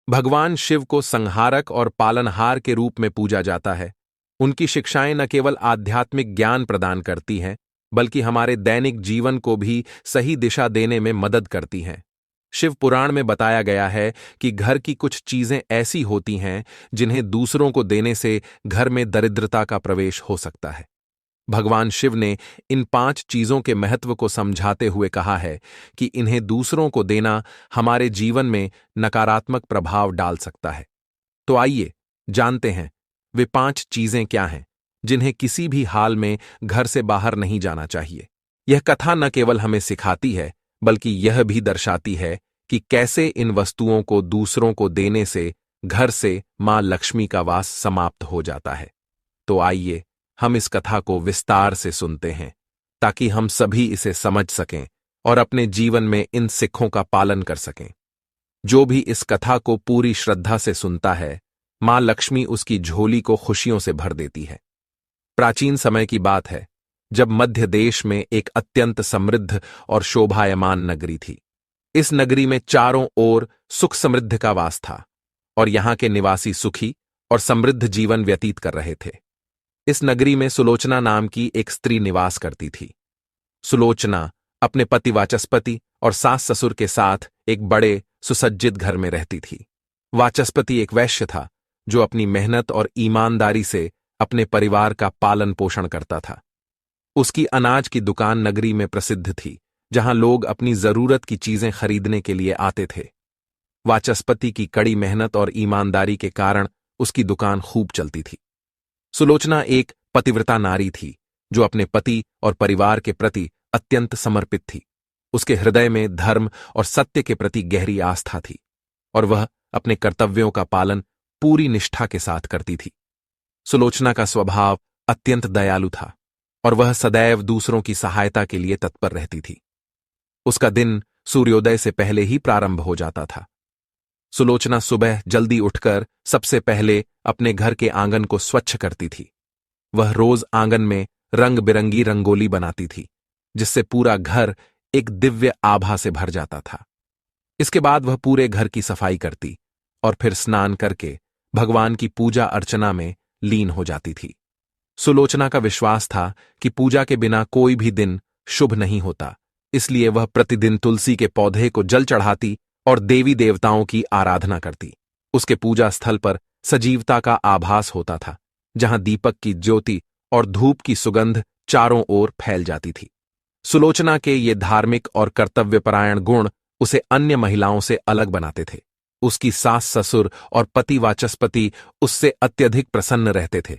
भगवान शिव को संहारक और पालनहार के रूप में पूजा जाता है। उनकी शिक्षाएं न केवल आध्यात्मिक ज्ञान प्रदान करती हैं, बल्कि हमारे दैनिक जीवन को भी सही दिशा देने में मदद करती हैं। शिव पुराण में बताया गया है कि घर की कुछ चीजें ऐसी होती हैं जिन्हें दूसरों को देने से घर में दरिद्रता का प्रवेश हो सकता है। भगवान शिव ने इन 5 चीजों के महत्व को समझाते हुए कहा है कि इन्हें दूसरों को देना हमारे जीवन में नकारात्मक प्रभाव डाल सकता है। तो आइए जानते हैं वे 5 चीजें क्या हैं जिन्हें किसी भी हाल में घर से बाहर नहीं जाना चाहिए। यह कथा न केवल हमें सिखाती है, बल्कि यह भी दर्शाती है कि कैसे इन वस्तुओं को दूसरों को देने से घर से मां लक्ष्मी का वास समाप्त हो जाता है। तो आइए हम इस कथा को विस्तार से सुनते हैं, ताकि हम सभी इसे समझ सकें और अपने जीवन में इन सिक्खों का पालन कर सकें। जो भी इस कथा को पूरी श्रद्धा से सुनता है, मां लक्ष्मी उसकी झोली को खुशियों से भर देती है। प्राचीन समय की बात है, जब मध्य देश में एक अत्यंत समृद्ध और शोभायमान नगरी थी। इस नगरी में चारों ओर सुख समृद्ध का वास था और यहां के निवासी सुखी और समृद्ध जीवन व्यतीत कर रहे थे। इस नगरी में सुलोचना नाम की एक स्त्री निवास करती थी। सुलोचना अपने पति वाचस्पति और सास ससुर के साथ एक बड़े सुसज्जित घर में रहती थी। वाचस्पति एक वैश्य था जो अपनी मेहनत और ईमानदारी से अपने परिवार का पालन पोषण करता था। उसकी अनाज की दुकान नगरी में प्रसिद्ध थी, जहां लोग अपनी जरूरत की चीजें खरीदने के लिए आते थे। वाचस्पति की कड़ी मेहनत और ईमानदारी के कारण उसकी दुकान खूब चलती थी। सुलोचना एक पतिव्रता नारी थी जो अपने पति और परिवार के प्रति अत्यंत समर्पित थी। उसके हृदय में धर्म और सत्य के प्रति गहरी आस्था थी और वह अपने कर्तव्यों का पालन पूरी निष्ठा के साथ करती थी। सुलोचना का स्वभाव अत्यंत दयालु था और वह सदैव दूसरों की सहायता के लिए तत्पर रहती थी। उसका दिन सूर्योदय से पहले ही प्रारंभ हो जाता था। सुलोचना सुबह जल्दी उठकर सबसे पहले अपने घर के आंगन को स्वच्छ करती थी। वह रोज आंगन में रंग बिरंगी रंगोली बनाती थी, जिससे पूरा घर एक दिव्य आभा से भर जाता था। इसके बाद वह पूरे घर की सफाई करती और फिर स्नान करके भगवान की पूजा अर्चना में लीन हो जाती थी। सुलोचना का विश्वास था कि पूजा के बिना कोई भी दिन शुभ नहीं होता, इसलिए वह प्रतिदिन तुलसी के पौधे को जल चढ़ाती और देवी देवताओं की आराधना करती। उसके पूजा स्थल पर सजीवता का आभास होता था, जहां दीपक की ज्योति और धूप की सुगंध चारों ओर फैल जाती थी। सुलोचना के ये धार्मिक और कर्तव्यपरायण गुण उसे अन्य महिलाओं से अलग बनाते थे। उसकी सास ससुर और पति वाचस्पति उससे अत्यधिक प्रसन्न रहते थे,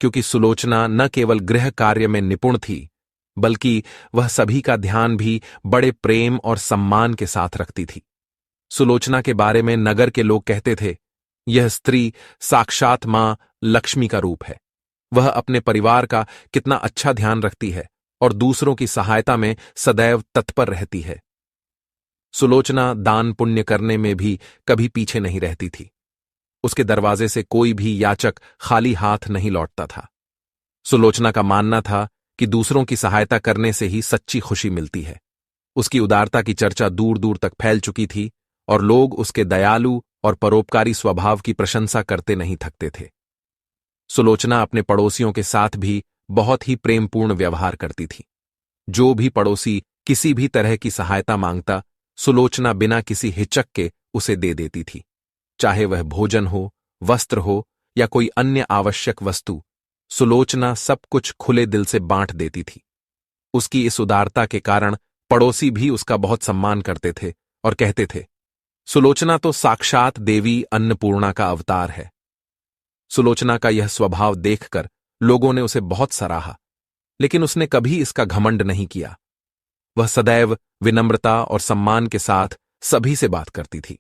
क्योंकि सुलोचना न केवल गृह कार्य में निपुण थी, बल्कि वह सभी का ध्यान भी बड़े प्रेम और सम्मान के साथ रखती थी। सुलोचना के बारे में नगर के लोग कहते थे, यह स्त्री साक्षात मां लक्ष्मी का रूप है। वह अपने परिवार का कितना अच्छा ध्यान रखती है और दूसरों की सहायता में सदैव तत्पर रहती है। सुलोचना दान पुण्य करने में भी कभी पीछे नहीं रहती थी। उसके दरवाजे से कोई भी याचक खाली हाथ नहीं लौटता था। सुलोचना का मानना था कि दूसरों की सहायता करने से ही सच्ची खुशी मिलती है। उसकी उदारता की चर्चा दूर दूर तक फैल चुकी थी और लोग उसके दयालु और परोपकारी स्वभाव की प्रशंसा करते नहीं थकते थे। सुलोचना अपने पड़ोसियों के साथ भी बहुत ही प्रेमपूर्ण व्यवहार करती थी। जो भी पड़ोसी किसी भी तरह की सहायता मांगता, सुलोचना बिना किसी हिचक के उसे दे देती थी। चाहे वह भोजन हो, वस्त्र हो या कोई अन्य आवश्यक वस्तु, सुलोचना सब कुछ खुले दिल से बांट देती थी। उसकी इस उदारता के कारण पड़ोसी भी उसका बहुत सम्मान करते थे और कहते थे, सुलोचना तो साक्षात देवी अन्नपूर्णा का अवतार है। सुलोचना का यह स्वभाव देखकर लोगों ने उसे बहुत सराहा, लेकिन उसने कभी इसका घमंड नहीं किया। वह सदैव विनम्रता और सम्मान के साथ सभी से बात करती थी।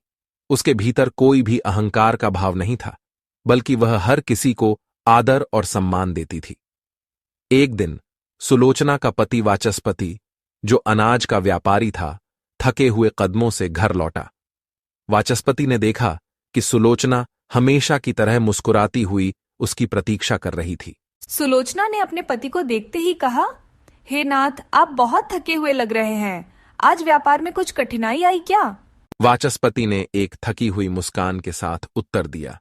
उसके भीतर कोई भी अहंकार का भाव नहीं था, बल्कि वह हर किसी को आदर और सम्मान देती थी। एक दिन सुलोचना का पति वाचस्पति, जो अनाज का व्यापारी था, थके हुए कदमों से घर लौटा। वाचस्पति ने देखा कि सुलोचना हमेशा की तरह मुस्कुराती हुई उसकी प्रतीक्षा कर रही थी। सुलोचना ने अपने पति को देखते ही कहा, हे नाथ, आप बहुत थके हुए लग रहे हैं। आज व्यापार में कुछ कठिनाई आई क्या? वाचस्पति ने एक थकी हुई मुस्कान के साथ उत्तर दिया।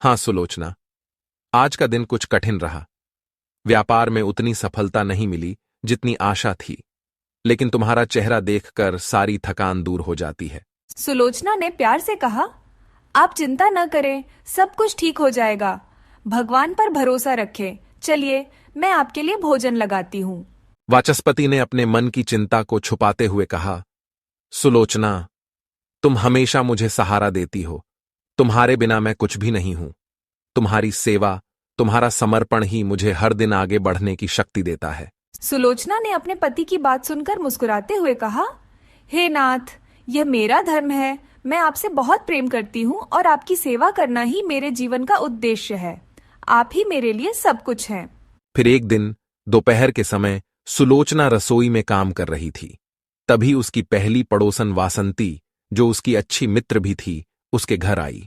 हाँ सुलोचना, आज का दिन कुछ कठिन रहा। व्यापार में उतनी सफलता नहीं मिली जितनी आशा थी, लेकिन तुम्हारा चेहरा देखकर सारी थकान दूर हो जाती है। सुलोचना ने प्यार से कहा, आप चिंता न करें, सब कुछ ठीक हो जाएगा। भगवान पर भरोसा रखें। चलिए, मैं आपके लिए भोजन लगाती हूँ। वाचस्पति ने अपने मन की चिंता को छुपाते हुए कहा, सुलोचना, तुम हमेशा मुझे सहारा देती हो। तुम्हारे बिना मैं कुछ भी नहीं हूं। तुम्हारी सेवा, तुम्हारा समर्पण ही मुझे हर दिन आगे बढ़ने की शक्ति देता है। सुलोचना ने अपने पति की बात सुनकर मुस्कुराते हुए कहा, हे नाथ, यह मेरा धर्म है। मैं आपसे बहुत प्रेम करती हूँ और आपकी सेवा करना ही मेरे जीवन का उद्देश्य है। आप ही मेरे लिए सब कुछ हैं। फिर एक दिन दोपहर के समय सुलोचना रसोई में काम कर रही थी। तभी उसकी पहली पड़ोसन वासंती, जो उसकी अच्छी मित्र भी थी, उसके घर आई।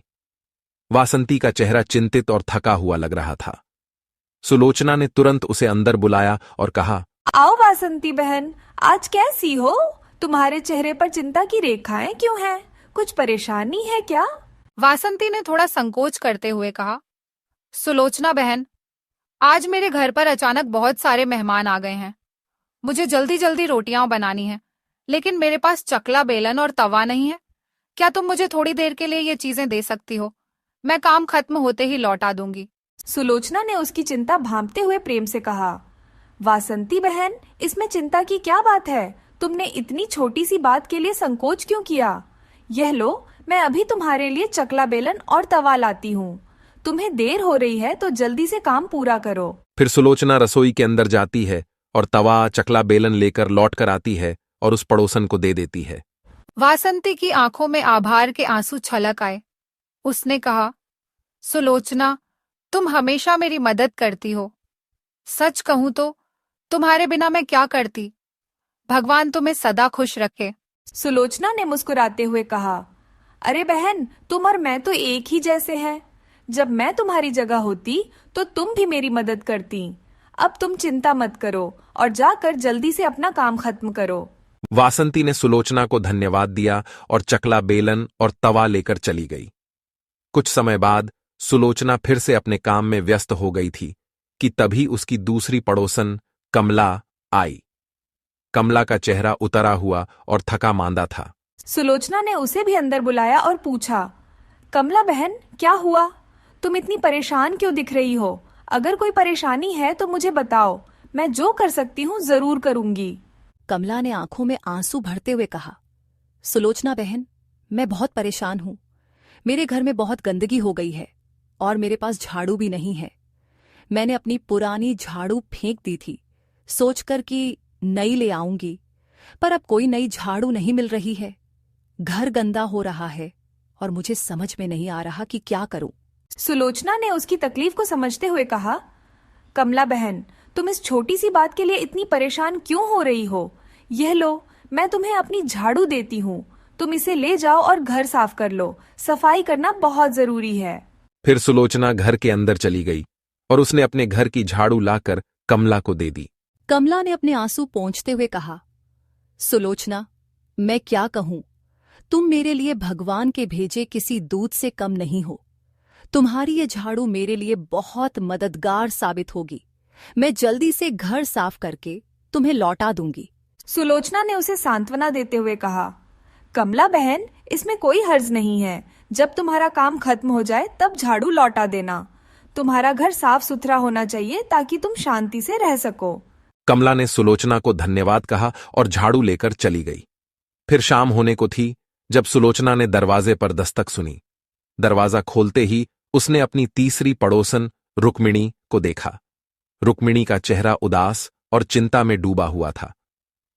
वासंती का चेहरा चिंतित और थका हुआ लग रहा था। सुलोचना ने तुरंत उसे अंदर बुलाया और कहा, आओ वासंती बहन, आज कैसी हो? तुम्हारे चेहरे पर चिंता की रेखाएं क्यों हैं? कुछ परेशानी है क्या? वासंती ने थोड़ा संकोच करते हुए कहा, सुलोचना बहन, आज मेरे घर पर अचानक बहुत सारे मेहमान आ गए हैं। मुझे जल्दी जल्दी रोटियां बनानी है, लेकिन मेरे पास चकला बेलन और तवा नहीं है। क्या तुम मुझे थोड़ी देर के लिए ये चीजें दे सकती हो? मैं काम खत्म होते ही लौटा दूंगी। सुलोचना ने उसकी चिंता भांपते हुए प्रेम से कहा, वासंती बहन, इसमें चिंता की क्या बात है? तुमने इतनी छोटी सी बात के लिए संकोच क्यों किया? यह लो, मैं अभी तुम्हारे लिए चकला बेलन और तवा लाती हूँ। तुम्हें देर हो रही है तो जल्दी से काम पूरा करो। फिर सुलोचना रसोई के अंदर जाती है और तवा, चकला बेलन लेकर लौट कर आती है और उस पड़ोसन को दे देती है। वासंती की आंखों में आभार के आंसू छलक आए। उसने कहा, सुलोचना, तुम हमेशा मेरी मदद करती हो। सच कहूं तो तुम्हारे बिना मैं क्या करती। भगवान तुम्हें सदा खुश रखे। सुलोचना ने मुस्कुराते हुए कहा, अरे बहन, तुम और मैं तो एक ही जैसे हैं। जब मैं तुम्हारी जगह होती तो तुम भी मेरी मदद करती। अब तुम चिंता मत करो और जाकर जल्दी से अपना काम खत्म करो। वासंती ने सुलोचना को धन्यवाद दिया और चकला बेलन और तवा लेकर चली गई। कुछ समय बाद सुलोचना फिर से अपने काम में व्यस्त हो गई थी कि तभी उसकी दूसरी पड़ोसन कमला आई। कमला का चेहरा उतरा हुआ और थका मांदा था। सुलोचना ने उसे भी अंदर बुलाया और पूछा, कमला बहन, क्या हुआ? तुम इतनी परेशान क्यों दिख रही हो? अगर कोई परेशानी है तो मुझे बताओ, मैं जो कर सकती हूँ जरूर करूंगी। कमला ने आंखों में आंसू भरते हुए कहा, सुलोचना बहन, मैं बहुत परेशान हूं। मेरे घर में बहुत गंदगी हो गई है और मेरे पास झाड़ू भी नहीं है। मैंने अपनी पुरानी झाड़ू फेंक दी थी, सोचकर कि नई ले आऊंगी, पर अब कोई नई झाड़ू नहीं मिल रही है। घर गंदा हो रहा है और मुझे समझ में नहीं आ रहा कि क्या करूं। सुलोचना ने उसकी तकलीफ को समझते हुए कहा, कमला बहन, तुम इस छोटी सी बात के लिए इतनी परेशान क्यों हो रही हो? यह लो, मैं तुम्हें अपनी झाड़ू देती हूँ। तुम इसे ले जाओ और घर साफ कर लो। सफाई करना बहुत जरूरी है। फिर सुलोचना घर के अंदर चली गई और उसने अपने घर की झाड़ू लाकर कमला को दे दी। कमला ने अपने आंसू पोंछते हुए कहा, सुलोचना, मैं क्या कहूं? तुम मेरे लिए भगवान के भेजे किसी दूत से कम नहीं हो। तुम्हारी ये झाड़ू मेरे लिए बहुत मददगार साबित होगी। मैं जल्दी से घर साफ करके तुम्हें लौटा दूंगी। सुलोचना ने उसे सांत्वना देते हुए कहा, कमला बहन, इसमें कोई हर्ज नहीं है। जब तुम्हारा काम खत्म हो जाए तब झाड़ू लौटा देना। तुम्हारा घर साफ सुथरा होना चाहिए ताकि तुम शांति से रह सको। कमला ने सुलोचना को धन्यवाद कहा और झाड़ू लेकर चली गई। फिर शाम होने को थी जब सुलोचना ने दरवाजे पर दस्तक सुनी। दरवाजा खोलते ही उसने अपनी तीसरी पड़ोसन रुक्मिणी को देखा। रुक्मिणी का चेहरा उदास और चिंता में डूबा हुआ था।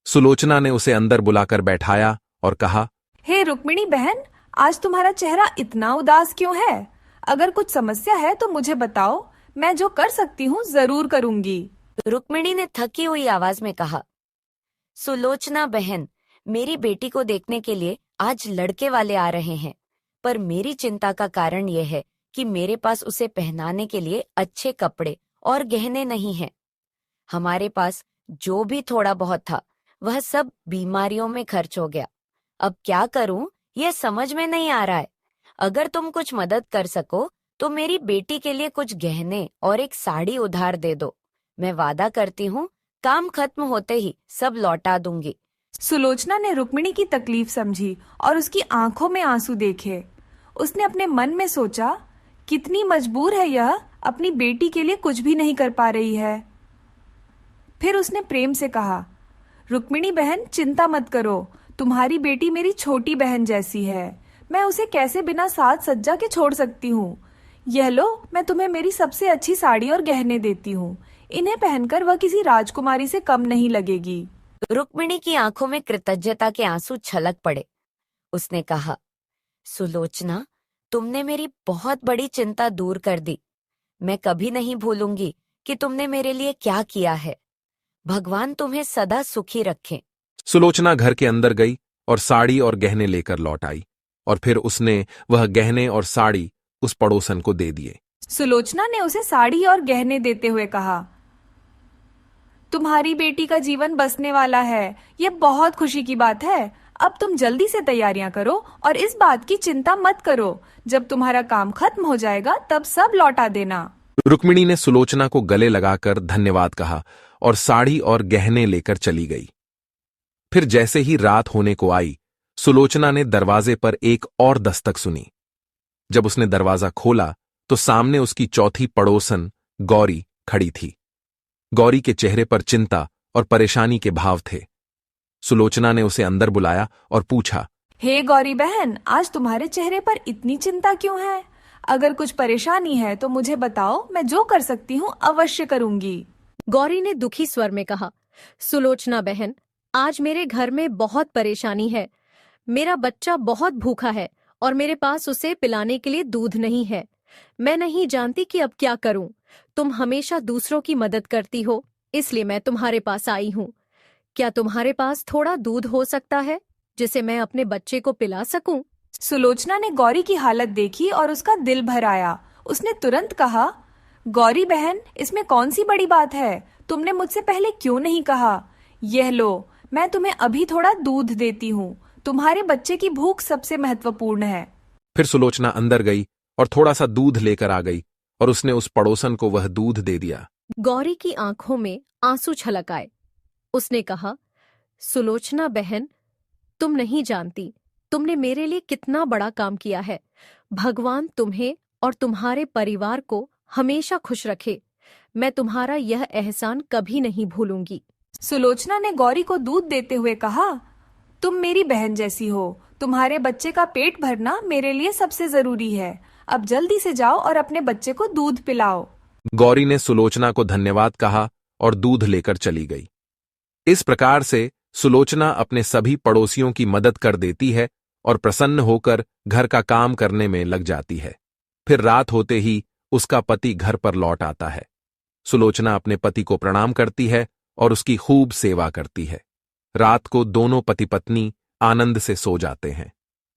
सुलोचना ने उसे अंदर बुलाकर बैठाया और कहा, हे रुक्मिणी बहन, आज तुम्हारा चेहरा इतना उदास क्यों है? अगर कुछ समस्या है तो मुझे बताओ, मैं जो कर सकती हूँ जरूर करूंगी। रुक्मिणी ने थकी हुई आवाज में कहा, सुलोचना बहन, मेरी बेटी को देखने के लिए आज लड़के वाले आ रहे हैं, पर मेरी चिंता का कारण यह है कि मेरे पास उसे पहनाने के लिए अच्छे कपड़े और गहने नहीं हैं। हमारे पास जो भी थोड़ा बहुत था वह सब बीमारियों में खर्च हो गया। अब क्या करूं ये समझ में नहीं आ रहा है। अगर तुम कुछ मदद कर सको तो मेरी बेटी के लिए कुछ गहने और एक साड़ी उधार दे दो। मैं वादा करती हूँ काम खत्म होते ही सब लौटा दूंगी। सुलोचना ने रुक्मिणी की तकलीफ समझी और उसकी आंखों में आंसू देखे। उसने अपने मन में सोचा, कितनी मजबूर है यह, अपनी बेटी के लिए कुछ भी नहीं कर पा रही है। फिर उसने प्रेम से कहा, रुक्मिणी बहन, चिंता मत करो, तुम्हारी बेटी मेरी छोटी बहन जैसी है। मैं उसे कैसे बिना साज सज्जा के छोड़ सकती हूँ। यह लो, मैं तुम्हें मेरी सबसे अच्छी साड़ी और गहने देती हूँ। इन्हें पहनकर वह किसी राजकुमारी से कम नहीं लगेगी। रुक्मिणी की आंखों में कृतज्ञता के आंसू छलक पड़े। उसने कहा, सुलोचना, तुमने मेरी बहुत बड़ी चिंता दूर कर दी। मैं कभी नहीं भूलूंगी कि तुमने मेरे लिए क्या किया है। भगवान तुम्हें सदा सुखी रखे। सुलोचना घर के अंदर गई और साड़ी और गहने लेकर लौट आई, और फिर उसने वह गहने और साड़ी उस पड़ोसन को दे दिए। सुलोचना ने उसे साड़ी और गहने देते हुए कहा, तुम्हारी बेटी का जीवन बसने वाला है। यह बहुत खुशी की बात है। अब तुम जल्दी से तैयारियां करो और इस बात की चिंता मत करो। जब तुम्हारा काम खत्म हो जाएगा तब सब लौटा देना। रुक्मिणी ने सुलोचना को गले लगाकर धन्यवाद कहा और साड़ी और गहने लेकर चली गई। फिर जैसे ही रात होने को आई, सुलोचना ने दरवाजे पर एक और दस्तक सुनी। जब उसने दरवाजा खोला तो सामने उसकी चौथी पड़ोसन गौरी खड़ी थी। गौरी के चेहरे पर चिंता और परेशानी के भाव थे। सुलोचना ने उसे अंदर बुलाया और पूछा, हे गौरी बहन, आज तुम्हारे चेहरे पर इतनी चिंता क्यों है? अगर कुछ परेशानी है तो मुझे बताओ, मैं जो कर सकती हूँ अवश्य करूंगी। गौरी ने दुखी स्वर में कहा, सुलोचना बहन, आज मेरे घर में बहुत परेशानी है। मेरा बच्चा बहुत भूखा है और मेरे पास उसे पिलाने के लिए दूध नहीं है। मैं नहीं जानती कि अब क्या करूं। तुम हमेशा दूसरों की मदद करती हो, इसलिए मैं तुम्हारे पास आई हूं। क्या तुम्हारे पास थोड़ा दूध हो सकता है जिसे मैं अपने बच्चे को पिला सकूं? सुलोचना ने गौरी की हालत देखी और उसका दिल भर आया। उसने तुरंत कहा, गौरी बहन, इसमें कौन सी बड़ी बात है? तुमने मुझसे पहले क्यों नहीं कहा? यह लो, मैं तुम्हें अभी थोड़ा दूध देती हूँ। तुम्हारे बच्चे की भूख सबसे महत्वपूर्ण है। फिर सुलोचना अंदर गई और थोड़ा सा दूध लेकर आ गई और उसने उस पड़ोसन को वह दूध दे दिया। गौरी की आंखों में आंसू छलक आए। उसने कहा, सुलोचना बहन, तुम नहीं जानती तुमने मेरे लिए कितना बड़ा काम किया है। भगवान तुम्हें और तुम्हारे परिवार को हमेशा खुश रखे। मैं तुम्हारा यह एहसान कभी नहीं भूलूंगी। सुलोचना ने गौरी को दूध देते हुए कहा, तुम मेरी बहन जैसी हो। तुम्हारे बच्चे का पेट भरना मेरे लिए सबसे जरूरी है। अब जल्दी से जाओ और अपने बच्चे को दूध पिलाओ। गौरी ने सुलोचना को धन्यवाद कहा और दूध लेकर चली गई। इस प्रकार से सुलोचना अपने सभी पड़ोसियों की मदद कर देती है और प्रसन्न होकर घर का काम करने में लग जाती है। फिर रात होते ही उसका पति घर पर लौट आता है। सुलोचना अपने पति को प्रणाम करती है और उसकी खूब सेवा करती है। रात को दोनों पति पत्नी आनंद से सो जाते हैं।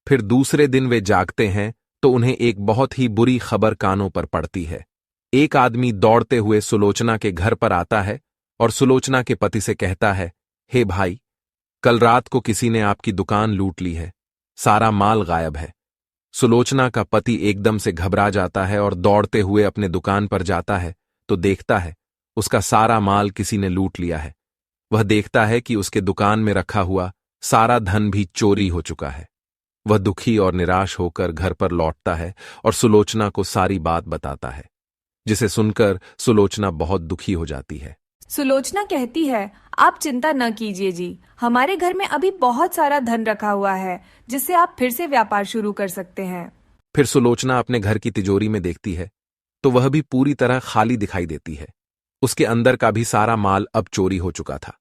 फिर दूसरे दिन वे जागते हैं तो उन्हें एक बहुत ही बुरी खबर कानों पर पड़ती है। एक आदमी दौड़ते हुए सुलोचना के घर पर आता है और सुलोचना के पति से कहता है, हे भाई, कल रात को किसी ने आपकी दुकान लूट ली है। सारा माल गायब है। सुलोचना का पति एकदम से घबरा जाता है और दौड़ते हुए अपने दुकान पर जाता है तो देखता है उसका सारा माल किसी ने लूट लिया है। वह देखता है कि उसके दुकान में रखा हुआ सारा धन भी चोरी हो चुका है। वह दुखी और निराश होकर घर पर लौटता है और सुलोचना को सारी बात बताता है, जिसे सुनकर सुलोचना बहुत दुखी हो जाती है। सुलोचना कहती है, आप चिंता न कीजिए जी, हमारे घर में अभी बहुत सारा धन रखा हुआ है जिससे आप फिर से व्यापार शुरू कर सकते हैं। फिर सुलोचना अपने घर की तिजोरी में देखती है तो वह भी पूरी तरह खाली दिखाई देती है। उसके अंदर का भी सारा माल अब चोरी हो चुका था।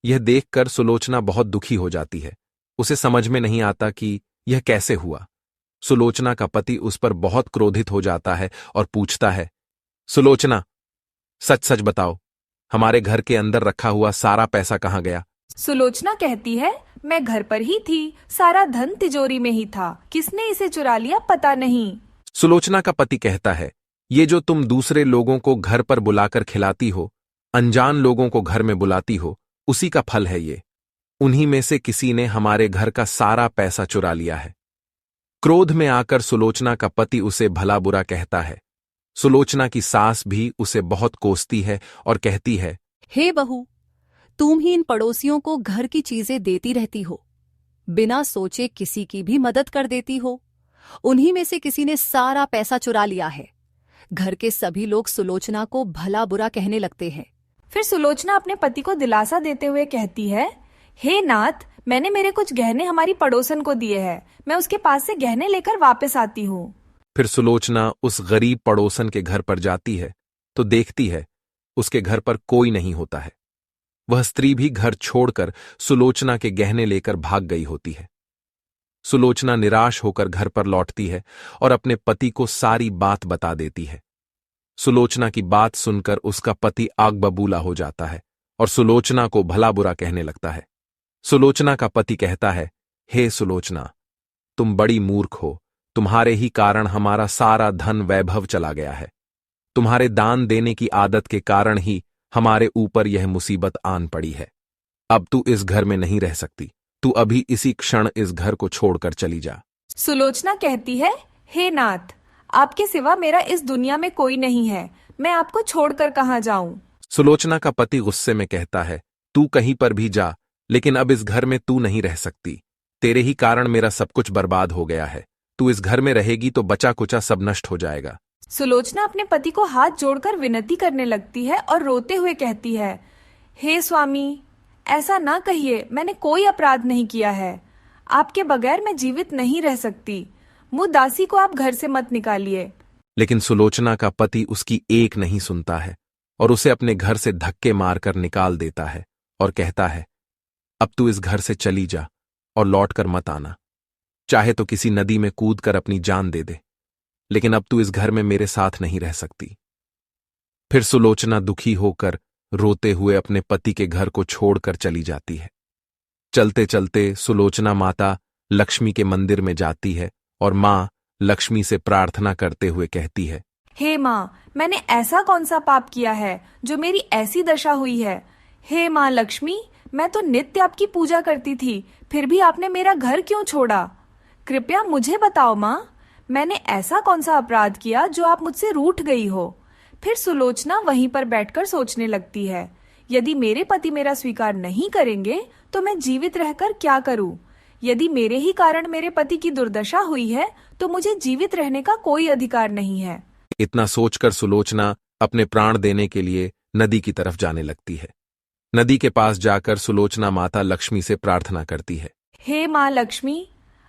यह देखकर सुलोचना बहुत दुखी हो जाती है। उसे समझ में नहीं आता कि यह कैसे हुआ। सुलोचना का पति उस पर बहुत क्रोधित हो जाता है और पूछता है, सुलोचना, सच सच बताओ, हमारे घर के अंदर रखा हुआ सारा पैसा कहाँ गया? सुलोचना कहती है, मैं घर पर ही थी, सारा धन तिजोरी में ही था, किसने इसे चुरा लिया पता नहीं। सुलोचना का पति कहता है, ये जो तुम दूसरे लोगों को घर पर बुलाकर खिलाती हो, अनजान लोगों को घर में बुलाती हो, उसी का फल है ये। उन्हीं में से किसी ने हमारे घर का सारा पैसा चुरा लिया है। क्रोध में आकर सुलोचना का पति उसे भला बुरा कहता है। सुलोचना की सास भी उसे बहुत कोसती है और कहती है, हे बहू, तुम ही इन पड़ोसियों को घर की चीजें देती रहती हो, बिना सोचे किसी की भी मदद कर देती हो। उन्हीं में से किसी ने सारा पैसा चुरा लिया है। घर के सभी लोग सुलोचना को भला बुरा कहने लगते हैं। फिर सुलोचना अपने पति को दिलासा देते हुए कहती है, हे नाथ, मैंने मेरे कुछ गहने हमारी पड़ोसन को दिए हैं। मैं उसके पास से गहने लेकर वापस आती हूँ। फिर सुलोचना उस गरीब पड़ोसन के घर पर जाती है तो देखती है उसके घर पर कोई नहीं होता है। वह स्त्री भी घर छोड़कर सुलोचना के गहने लेकर भाग गई होती है। सुलोचना निराश होकर घर पर लौटती है और अपने पति को सारी बात बता देती है। सुलोचना की बात सुनकर उसका पति आग बबूला हो जाता है और सुलोचना को भला बुरा कहने लगता है। सुलोचना का पति कहता है, हे सुलोचना, तुम बड़ी मूर्ख हो। तुम्हारे ही कारण हमारा सारा धन वैभव चला गया है। तुम्हारे दान देने की आदत के कारण ही हमारे ऊपर यह मुसीबत आन पड़ी है। अब तू इस घर में नहीं रह सकती। तू अभी इसी क्षण इस घर को छोड़कर चली जा। सुलोचना कहती है, हे नाथ, आपके सिवा मेरा इस दुनिया में कोई नहीं है। मैं आपको छोड़कर कहाँ जाऊं? सुलोचना का पति गुस्से में कहता है, तू कहीं पर भी जा, लेकिन अब इस घर में तू नहीं रह सकती। तेरे ही कारण मेरा सब कुछ बर्बाद हो गया है। तू इस घर में रहेगी तो बचा कुचा सब नष्ट हो जाएगा। सुलोचना अपने पति को हाथ जोड़कर विनती करने लगती है और रोते हुए कहती है, हे स्वामी, ऐसा ना कहिए। मैंने कोई अपराध नहीं किया है। आपके बगैर मैं जीवित नहीं रह सकती। मुझ दासी को आप घर से मत निकालिए। लेकिन सुलोचना का पति उसकी एक नहीं सुनता है और उसे अपने घर से धक्के मारकर निकाल देता है और कहता है, अब तू इस घर से चली जा और लौटकर मत आना। चाहे तो किसी नदी में कूदकर अपनी जान दे दे, लेकिन अब तू इस घर में मेरे साथ नहीं रह सकती। फिर सुलोचना दुखी होकर रोते हुए अपने पति के घर को छोड़कर चली जाती है। चलते चलते सुलोचना माता लक्ष्मी के मंदिर में जाती है और मां लक्ष्मी से प्रार्थना करते हुए कहती है, हे माँ, मैंने ऐसा कौन सा पाप किया है जो मेरी ऐसी दशा हुई है? हे माँ लक्ष्मी, मैं तो नित्य आपकी पूजा करती थी, फिर भी आपने मेरा घर क्यों छोड़ा? कृपया मुझे बताओ माँ, मैंने ऐसा कौन सा अपराध किया जो आप मुझसे रूठ गई हो? फिर सुलोचना वहीं पर बैठकर सोचने लगती है, यदि मेरे पति मेरा स्वीकार नहीं करेंगे तो मैं जीवित रहकर क्या करूं? यदि मेरे ही कारण मेरे पति की दुर्दशा हुई है तो मुझे जीवित रहने का कोई अधिकार नहीं है। इतना सोचकर सुलोचना अपने प्राण देने के लिए नदी की तरफ जाने लगती है। नदी के पास जाकर सुलोचना माता लक्ष्मी से प्रार्थना करती है, हे माँ लक्ष्मी,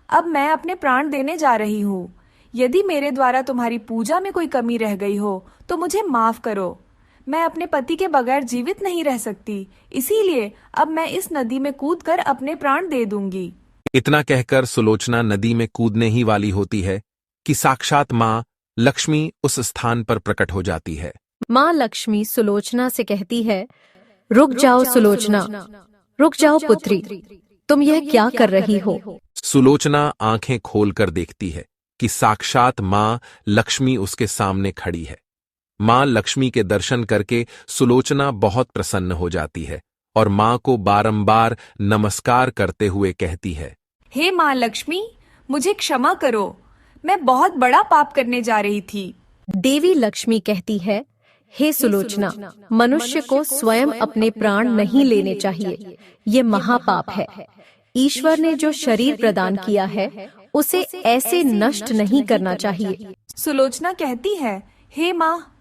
अब मैं अपने प्राण देने जा रही हूँ। यदि मेरे द्वारा तुम्हारी पूजा में कोई कमी रह गई हो तो मुझे माफ करो। मैं अपने पति के बगैर जीवित नहीं रह सकती, इसीलिए अब मैं इस नदी में कूदकर अपने प्राण दे दूंगी। इतना कहकर सुलोचना नदी में कूदने ही वाली होती है कि साक्षात मां लक्ष्मी उस स्थान पर प्रकट हो जाती है। माँ लक्ष्मी सुलोचना से कहती है, रुक जाओ सुलोचना, रुक जाओ पुत्री, तुम यह क्या कर रही हो? सुलोचना आंखें खोलकर देखती है कि साक्षात मां लक्ष्मी उसके सामने खड़ी है। मां लक्ष्मी के दर्शन करके सुलोचना बहुत प्रसन्न हो जाती है और मां को बारंबार नमस्कार करते हुए कहती है, हे माँ लक्ष्मी, मुझे क्षमा करो। मैं बहुत बड़ा पाप करने जा रही थी। देवी लक्ष्मी कहती है, हे सुलोचना, मनुष्य को स्वयं अपने प्राण नहीं लेने चाहिए। ये महापाप है। ईश्वर ने जो शरीर प्रदान किया है उसे ऐसे नष्ट नहीं करना चाहिए। सुलोचना कहती है, हे माँ,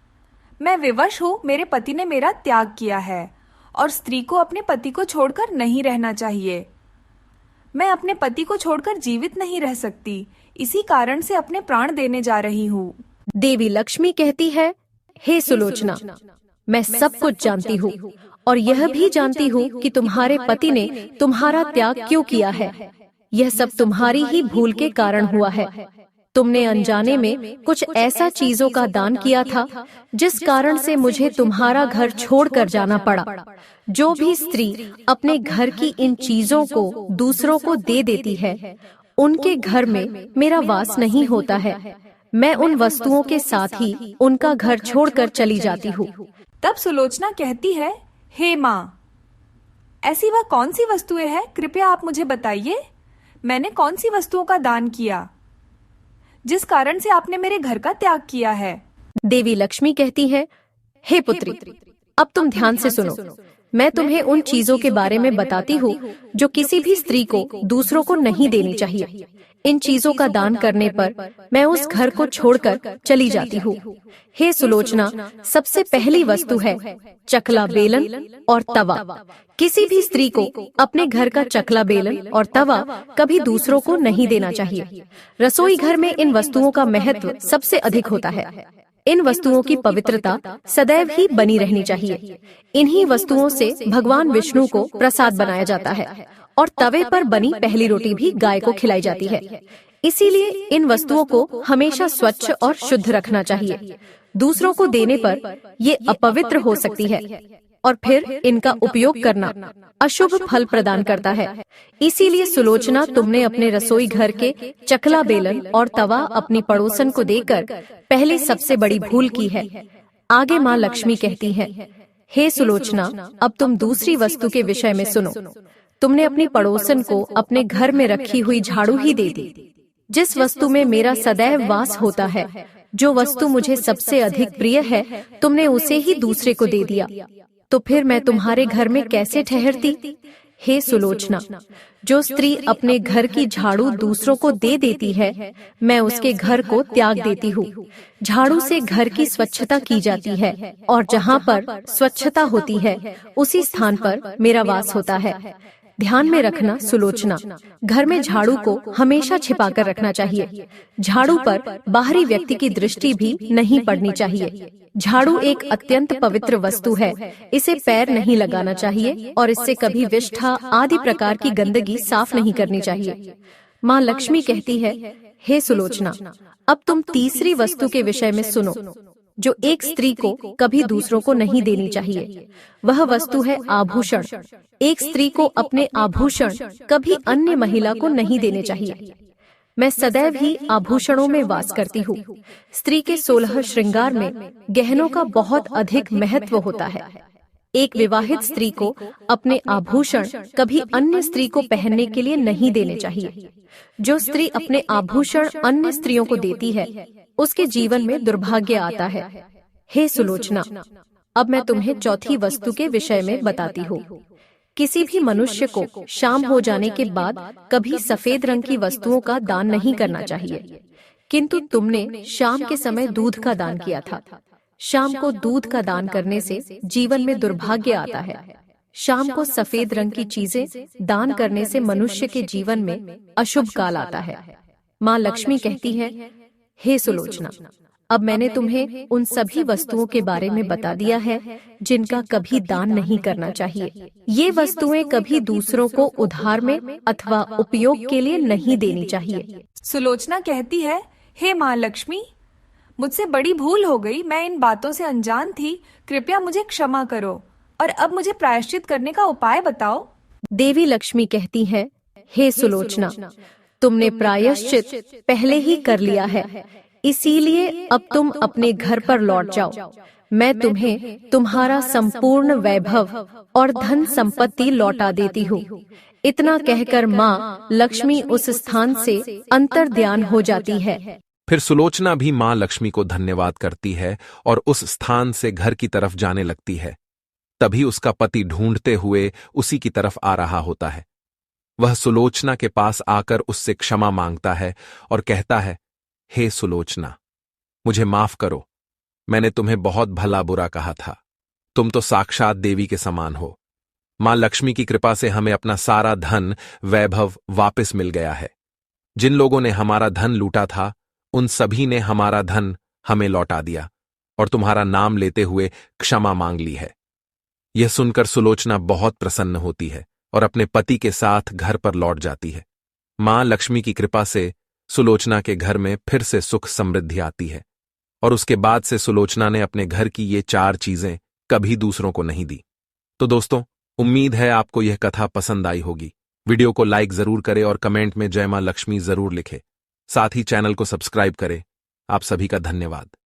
मैं विवश हूँ। मेरे पति ने मेरा त्याग किया है और स्त्री को अपने पति को छोड़कर नहीं रहना चाहिए। मैं अपने पति को छोड़कर जीवित नहीं रह सकती, इसी कारण से अपने प्राण देने जा रही हूँ। देवी लक्ष्मी कहती है, हे सुलोचना, मैं सब कुछ जानती हूँ और यह भी जानती हूँ कि तुम्हारे पति ने तुम्हारा त्याग क्यों किया है। यह सब तुम्हारी ही भूल के कारण हुआ है। तुमने अनजाने में कुछ ऐसा चीजों का दान किया था जिस कारण से मुझे तुम्हारा घर छोड़कर जाना पड़ा। जो भी स्त्री अपने घर की इन चीजों को दूसरों को दे देती है, उनके घर में मेरा वास नहीं होता है। मैं उन वस्तुओं के साथ ही उनका घर छोड़कर चली जाती हूँ। तब सुलोचना कहती है, हे माँ, ऐसी वह कौन सी वस्तुएं हैं? कृपया आप मुझे बताइए। मैंने कौन सी वस्तुओं का दान किया? जिस कारण से आपने मेरे घर का त्याग किया है। देवी लक्ष्मी कहती है, हे पुत्री, अब तुम ध्यान से सुनो। मैं तुम्हें उन चीजों के बारे में बताती हूँ जो किसी भी स्त्री को दूसरों को नहीं देनी चाहिए। इन चीजों का दान करने पर मैं उस घर को छोड़कर चली जाती हूँ। हे सुलोचना, सबसे पहली वस्तु है चकला बेलन और तवा। किसी भी स्त्री को अपने घर का चकला बेलन और तवा कभी दूसरों को नहीं देना चाहिए। रसोई घर में इन वस्तुओं का महत्व सबसे अधिक होता है। इन वस्तुओं की पवित्रता सदैव ही बनी रहनी चाहिए। इन्हीं वस्तुओं से भगवान विष्णु को प्रसाद बनाया जाता है और तवे पर बनी पहली रोटी भी गाय को खिलाई जाती है। इसीलिए इन वस्तुओं को हमेशा स्वच्छ और शुद्ध रखना चाहिए। दूसरों को देने पर ये अपवित्र हो सकती है और फिर इनका उपयोग करना अशुभ फल प्रदान करता है। इसीलिए सुलोचना, तुमने अपने रसोई घर के चकला बेलन और तवा अपनी पड़ोसन को देकर पहली सबसे बड़ी भूल की है। आगे माँ लक्ष्मी कहती है, हे सुलोचना, अब तुम दूसरी वस्तु के विषय में सुनो। तुमने अपनी पड़ोसन को अपने घर में रखी हुई झाड़ू ही दे दी। जिस वस्तु में मेरा सदैव वास होता है, जो वस्तु मुझे सबसे अधिक प्रिय है, तुमने उसे ही दूसरे को दे दिया, तो फिर मैं तुम्हारे घर में कैसे ठहरती? हे सुलोचना, जो स्त्री अपने घर की झाड़ू दूसरों को दे देती है, मैं उसके घर को त्याग देती हूँ। झाड़ू से घर की स्वच्छता की जाती है और जहाँ पर स्वच्छता होती है उसी स्थान पर मेरा वास होता है। ध्यान में रखना सुलोचना, घर में झाड़ू को हमेशा छिपाकर रखना चाहिए। झाड़ू पर बाहरी व्यक्ति की दृष्टि भी नहीं पड़नी चाहिए। झाड़ू एक अत्यंत पवित्र वस्तु है। इसे पैर नहीं लगाना चाहिए और इससे कभी विष्ठा आदि प्रकार की गंदगी साफ नहीं करनी चाहिए। माँ लक्ष्मी कहती है, हे सुलोचना, अब तुम तीसरी वस्तु के विषय में सुनो, जो एक स्त्री को कभी दूसरों को नहीं देनी चाहिए। वह वस्तु है आभूषण। एक स्त्री को अपने आभूषण कभी अन्य महिला को नहीं देने चाहिए। मैं सदैव ही आभूषणों में वास करती हूँ। स्त्री के 16 श्रृंगार में गहनों का बहुत अधिक महत्व होता है। एक विवाहित स्त्री को अपने आभूषण कभी अन्य स्त्री को पहनने के लिए नहीं देने चाहिए। जो स्त्री अपने आभूषण अन्य स्त्रियों को देती है, उसके जीवन में दुर्भाग्य आता है। हे सुलोचना, अब मैं तुम्हें चौथी वस्तु के विषय में बताती हूँ। किसी भी मनुष्य को शाम हो जाने के बाद कभी सफेद रंग की वस्तुओं का दान नहीं करना चाहिए, किंतु तुमने शाम के समय दूध का दान किया था। शाम को दूध का दान करने से जीवन में दुर्भाग्य आता है। शाम को सफेद रंग की चीजें दान करने से मनुष्य के जीवन में अशुभ काल आता है। माँ लक्ष्मी कहती है, हे सुलोचना, अब मैंने तुम्हें उन सभी वस्तुओं के बारे में बता दिया है जिनका कभी दान नहीं करना चाहिए। ये वस्तुएं कभी दूसरों को उधार में अथवा उपयोग के लिए नहीं देनी चाहिए। सुलोचना कहती है, हे माँ लक्ष्मी, मुझसे बड़ी भूल हो गई। मैं इन बातों से अनजान थी। कृपया मुझे क्षमा करो और अब मुझे प्रायश्चित करने का उपाय बताओ। देवी लक्ष्मी कहती है, हे सुलोचना, तुमने प्रायश्चित पहले ही कर लिया है, इसीलिए अब तुम अपने घर पर लौट जाओ। मैं तुम्हें तुम्हारा संपूर्ण वैभव और धन संपत्ति लौटा देती हूँ। इतना कहकर माँ लक्ष्मी उस स्थान से अंतर्ध्यान हो जाती है। फिर सुलोचना भी माँ लक्ष्मी को धन्यवाद करती है और उस स्थान से घर की तरफ जाने लगती है। तभी उसका पति ढूंढते हुए उसी की तरफ आ रहा होता है। वह सुलोचना के पास आकर उससे क्षमा मांगता है और कहता है, हे सुलोचना, मुझे माफ करो। मैंने तुम्हें बहुत भला बुरा कहा था। तुम तो साक्षात देवी के समान हो। मां लक्ष्मी की कृपा से हमें अपना सारा धन वैभव वापस मिल गया है। जिन लोगों ने हमारा धन लूटा था, उन सभी ने हमारा धन हमें लौटा दिया और तुम्हारा नाम लेते हुए क्षमा मांग ली है। यह सुनकर सुलोचना बहुत प्रसन्न होती है और अपने पति के साथ घर पर लौट जाती है। मां लक्ष्मी की कृपा से सुलोचना के घर में फिर से सुख समृद्धि आती है और उसके बाद से सुलोचना ने अपने घर की ये 4 चीजें कभी दूसरों को नहीं दी। तो दोस्तों, उम्मीद है आपको यह कथा पसंद आई होगी। वीडियो को लाइक जरूर करें और कमेंट में जय मां लक्ष्मी जरूर लिखें। साथ ही चैनल को सब्सक्राइब करें। आप सभी का धन्यवाद।